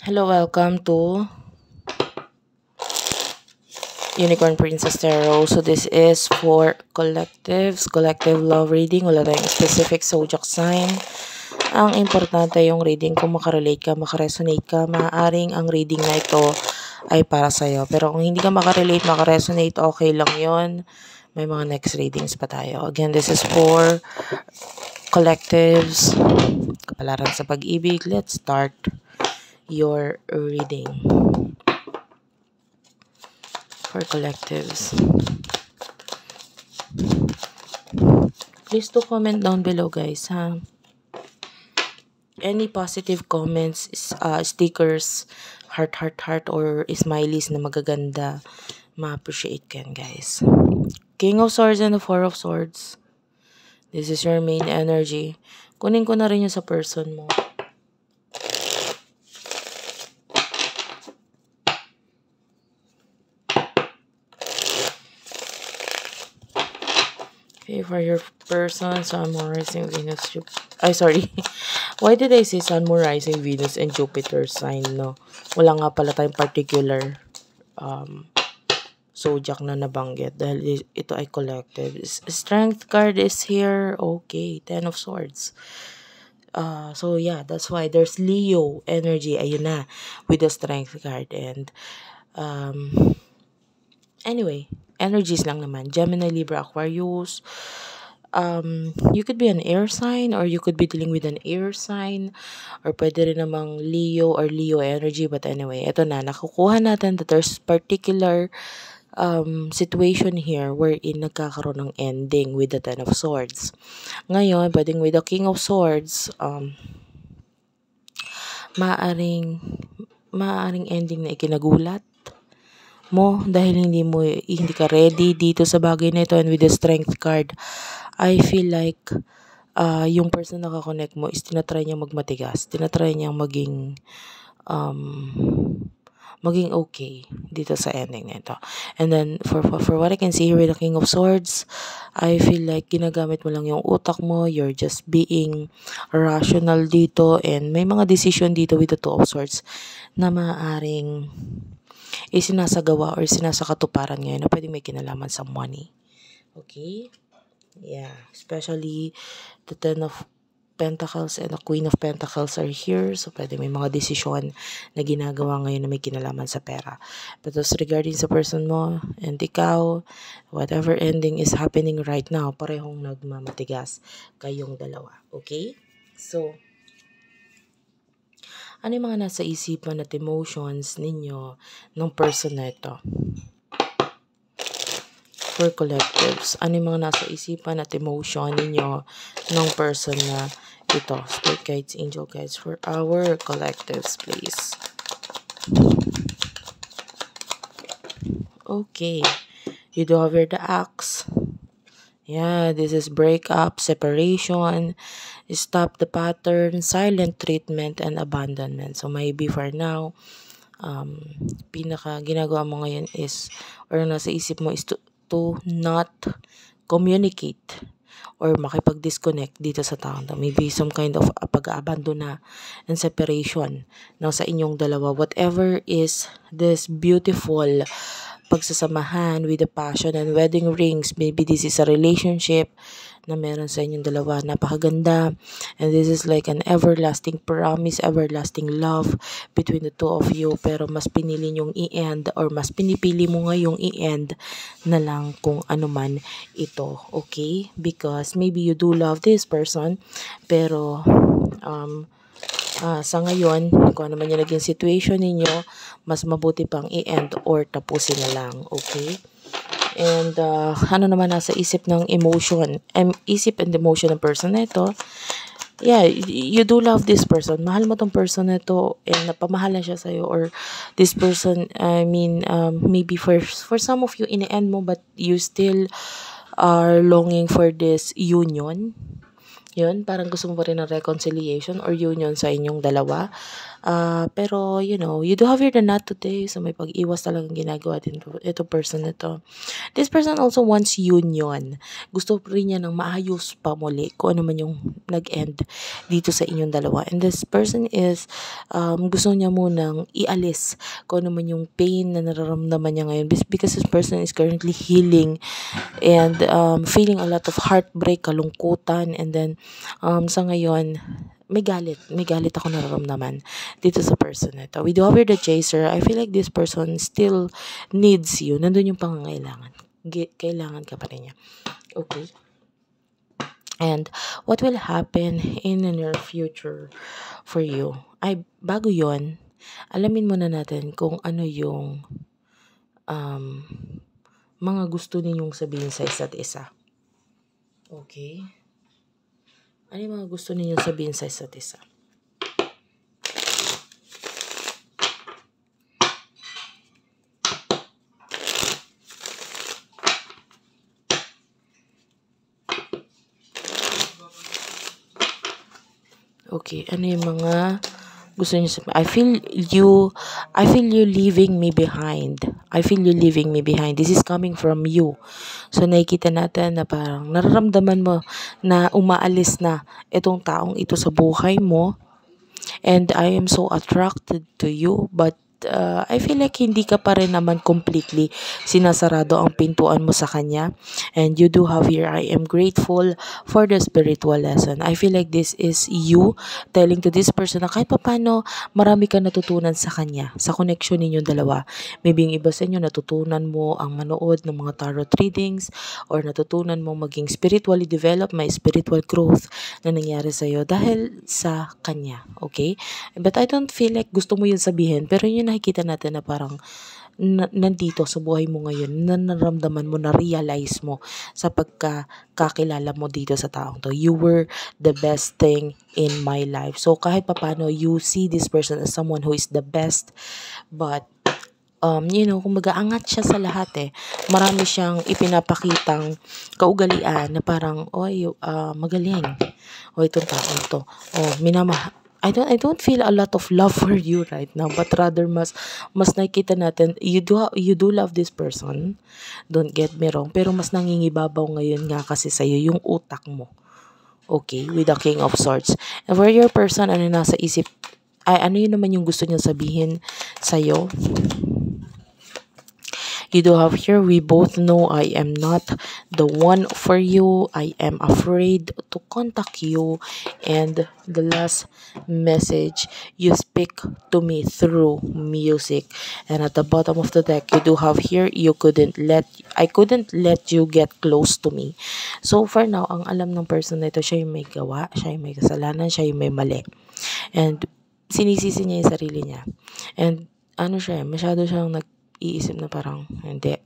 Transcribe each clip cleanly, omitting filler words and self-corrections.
Hello, welcome to Unicorn Princess Tarot. So this is for collectives, collective love reading. Wala tayong specific zodiac sign. Ang importante yung reading, kung makarelate ka, makaresonate ka, maaaring ang reading na ito ay para sa'yo. Pero kung hindi ka makarelate, makaresonate, okay lang yon. May mga next readings pa tayo. Again, this is for collectives, kapalaran sa pag-ibig. Let's start your reading for collectives. Please do comment down below, guys, ha? Any positive comments, stickers, heart, or smileys na magaganda, ma-appreciate ko yan, guys. King of Swords and the Four of Swords. This is your main energy. Kunin ko na rin yun sa person mo. Okay, for your person, Sun, Moon, Rising, Venus, sorry. Why did I say Sun, Moon, Rising, Venus, and Jupiter sign, no? Wala nga pala tayong particular zodiac na nabanggit dahil ito ay collective. Strength card is here. Okay, Ten of Swords. So yeah, that's why there's Leo energy. Ayun na, with the Strength card. And anyway, energies lang naman. Gemini, Libra, Aquarius. You could be an air sign, or you could be dealing with an air sign, or pwede rin namang Leo or Leo energy. But anyway, ito na, nakukuha natin that there's particular situation here wherein nagkakaroon ng ending with the Ten of Swords. Ngayon, pwedeng with the King of Swords, maaring ending na ikinagulat mo dahil hindi ka ready dito sa bagay na ito. And with the Strength card, I feel like yung person na kakonect mo is tinatry niya magmatigas, tinatry niya maging okay dito sa ending na ito. And then for what I can see here with the King of Swords, I feel like ginagamit mo lang yung utak mo, you're just being rational dito, and may mga decision dito with the Two of Swords na maaaring isinasagawa or sinasakatuparan ngayon na pwedeng may kinalaman sa money. Okay? Yeah. Especially the Ten of Pentacles and the Queen of Pentacles are here. So, pwede may mga desisyon na ginagawa ngayon na may kinalaman sa pera. But as regarding sa person mo and ikaw, whatever ending is happening right now, parehong nagmamatigas kayong dalawa. Okay? So, ano yung mga nasa isipan at emotions ninyo ng person na ito? For collectives, ano yung mga nasa isipan at emotion ninyo ng person na ito? Spirit guides, angel guides for our collectives, please. Okay. You do have here the Axe. Yeah, this is breakup, separation, stop the pattern, silent treatment, and abandonment. So maybe for now, pinaka ginagawa mo ngayon is, or nasa isip mo is to not communicate or makipag-disconnect dito sa taong to. Maybe some kind of pag-abandona and separation ng sa inyong dalawa. Whatever is this beautiful pagsasamahan with the passion and wedding rings, maybe this is a relationship na meron sa inyong dalawa, napakaganda, and this is like an everlasting promise, everlasting love between the two of you, pero mas pinili nyong i-end, or mas pinipili mo ngayong i-end na lang kung ano man ito, okay? Because maybe you do love this person, pero sa ngayon, kung ano man yung naging situation ninyo, mas mabuti pang i-end or tapusin na lang, okay? And ano naman nasa isip ng emotion, isip and emotion ng person na ito, yeah, you do love this person. Mahal mo tong person na ito, and napamahala siya sa'yo, or this person, maybe for some of you, in-end mo, but you still are longing for this union. Yun, parang gusto mo pa rin ng reconciliation or union sa inyong dalawa. Pero, you do have your the not today. So, may pag-iwas talagang ginagawa din ito person na to. This person also wants union. Gusto rin niya ng maayos pa muli kung ano man yung nag-end dito sa inyong dalawa. And this person is, gusto niya munang ialis kung ano man yung pain na nararamdaman niya ngayon. Because this person is currently healing and feeling a lot of heartbreak, kalungkutan, and then sa ngayon, may galit ako nararamdaman dito sa person na ito. We do have here the chaser. I feel like this person still needs you. Nandun yung pangangailangan. Kailangan ka pa rin niya. Okay. And what will happen in the near future for you? Ay, bago yon, alamin muna natin kung ano yung um, mga gusto ninyong sabihin sa isa't isa. Okay? Ano yung mga gusto ninyong sabihin sa isa't isa? Okay, ano yung mga gusto niyo sabihin? I feel you leaving me behind. I feel you leaving me behind. This is coming from you. So, nakikita natin na parang nararamdaman mo na umaalis na itong taong ito sa buhay mo. And I am so attracted to you, but I feel like hindi ka pa rin naman completely sinasarado ang pintuan mo sa kanya. And you do have here, I am grateful for the spiritual lesson. I feel like this is you telling to this person na kahit papano marami ka natutunan sa kanya, sa connection ninyong dalawa. Maybe yung iba sa inyo natutunan mo ang manood ng mga tarot readings or natutunan mo maging spiritually developed, may spiritual growth na nangyari sa'yo dahil sa kanya. Okay? But I don't feel like gusto mo yun sabihin, pero yun nakikita natin na parang nandito sa buhay mo ngayon, na naramdaman mo, na-realize mo sa pagkakilala mo dito sa taong to. You were the best thing in my life. So kahit papano, you see this person as someone who is the best, but kumbaga angat siya sa lahat eh. Marami siyang ipinapakitang kaugalian na parang, magaling. O itong taong to. I don't feel a lot of love for you right now, but rather mas nakikita natin you do love this person. Don't get me wrong, pero mas nangingibabaw ngayon nga kasi sa yung utak mo. Okay, with the King of Swords. And for your person, ano nasa isip, ano yun naman yung gusto niya sabihin sa'yo? You do have here, we both know I am not the one for you. I am afraid to contact you. And the last message, you speak to me through music. And at the bottom of the deck, you do have here, I couldn't let you get close to me. So for now, ang alam ng person na ito, siya yung may gawa, siya yung may kasalanan, siya yung may mali. And sinisisi niya yung sarili niya. And masyado siyang iisip na parang hindi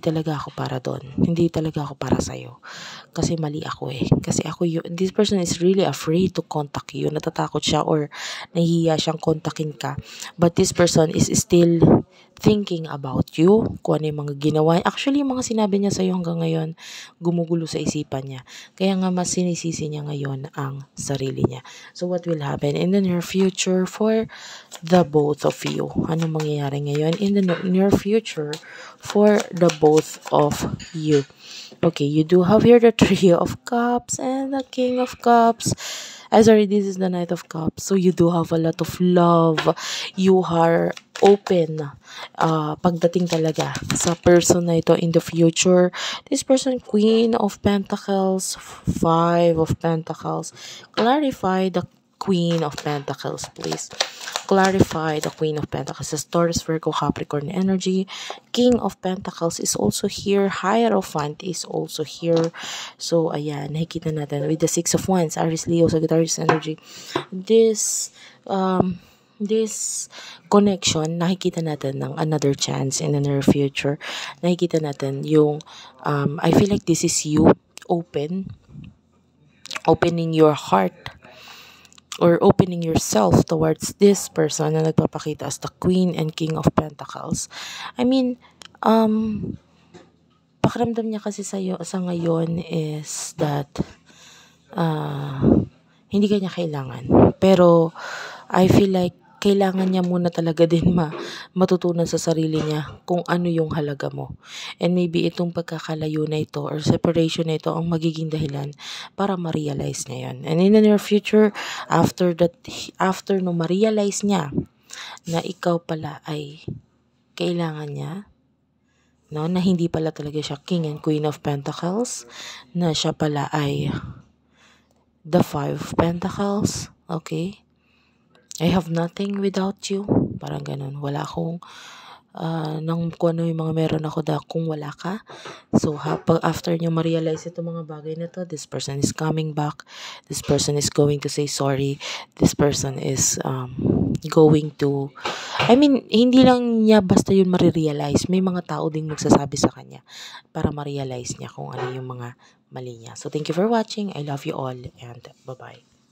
talaga ako para doon. Hindi talaga ako para sa'yo. Kasi mali ako eh. Kasi this person is really afraid to contact you. Natatakot siya or nahihiya siyang kontakin ka. But this person is still thinking about you, kung ano yung mga ginawa. Actually, yung mga sinabi niya sa'yo hanggang ngayon, gumugulo sa isipan niya. Kaya nga mas sinisisi niya ngayon ang sarili niya. So, what will happen in the near future for the both of you? Anong mangyayari ngayon in the near future for the both of you? Okay, you do have here the Three of Cups and the King of Cups. Sorry, this is the Knight of Cups. So, you do have a lot of love. You are open pagdating talaga sa person na ito in the future. This person, Queen of Pentacles, Five of Pentacles. Clarify the Queen of Pentacles, please. Clarify the Queen of Pentacles. As Taurus, Virgo, Capricorn energy. King of Pentacles is also here. Hierophant is also here. So, ayan, nakikita natin with the Six of Wands, Aries, Leo, Sagittarius energy. This connection, nakikita natin ng another chance in the near future. Nakikita natin yung, I feel like this is you opening your heart or opening yourself towards this person na nagpapakita as the Queen and King of Pentacles. I mean, pakiramdam niya kasi sa ngayon is that hindi kanya kailangan. Pero I feel like kailangan niya muna talaga din matutunan sa sarili niya kung ano yung halaga mo. And maybe itong pagkakalayo na ito or separation na ito ang magiging dahilan para ma-realize niya yun. And in the near future, after no ma-realize niya na ikaw pala ay kailangan niya, no, na hindi pala talaga siya King and Queen of Pentacles, na siya pala ay the Five of Pentacles, okay? I have nothing without you. Parang ganun. Wala akong, kung ano yung mga meron ako kung wala ka. So, after nyo ma-realize itong mga bagay na to, this person is coming back. This person is going to say sorry. This person is going to, hindi lang niya basta yun ma-realize. May mga tao ding magsasabi sa kanya para ma-realize niya kung ano yung mga mali niya. So, thank you for watching. I love you all and bye-bye.